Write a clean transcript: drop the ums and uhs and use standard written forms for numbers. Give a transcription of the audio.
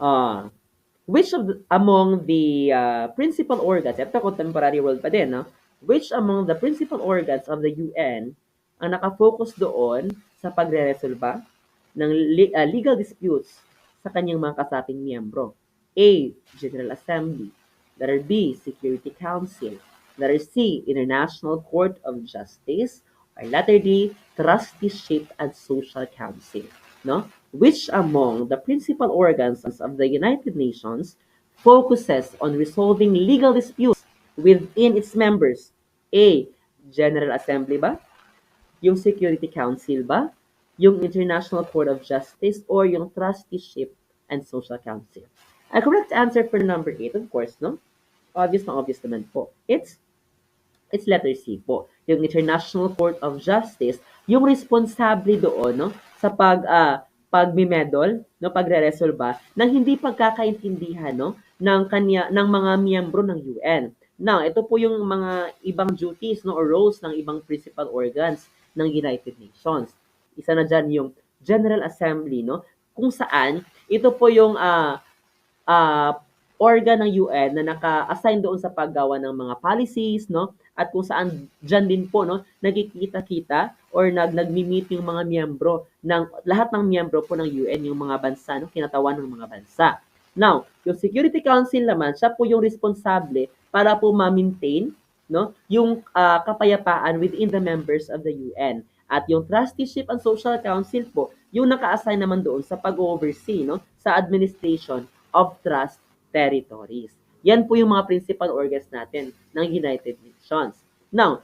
Ah, which among the principal organs, ito contemporary world pa din, no? Which among the principal organs of the UN ang nakafocus doon sa pagre-resolba ng legal disputes sa kanyang mga kasaping miyembro? A. General Assembly. Letter B. Security Council. Letter C. International Court of Justice. Or letter D. Trusteeship and Social Council. No? Which among the principal organs of the United Nations focuses on resolving legal disputes within its members? A. General Assembly ba? Yung Security Council ba? Yung International Court of Justice or yung Trusteeship and Social Council? A correct answer for number 8, of course, no? Obvious na obvious naman po. It's letter C po. Yung International Court of Justice, yung responsable doon, no, sa pagmimedol, no, pagreresolba ng hindi pagkakaintindihan, no, ng mga miyembro ng UN. Now, ito po yung mga ibang duties, no, or roles ng ibang principal organs ng United Nations. Isa na diyan yung General Assembly, no, kung saan ito po yung ah, organ ng UN na naka-assign doon sa paggawa ng mga policies, no? At kung saan diyan din po, no, nagkikita-kita or nagmi-meet yung mga miyembro ng lahat ng miyembro po ng UN, yung mga bansa, no, kinatawan ng mga bansa. Now, yung Security Council naman, siya po yung responsable para po ma-maintain, no, yung kapayapaan within the members of the UN. At yung Trusteeship and Social Council po, yung naka-assign naman doon sa pag-oversee, no, sa administration of trust territories. Yan po yung mga principal organs natin ng United Nations. Now,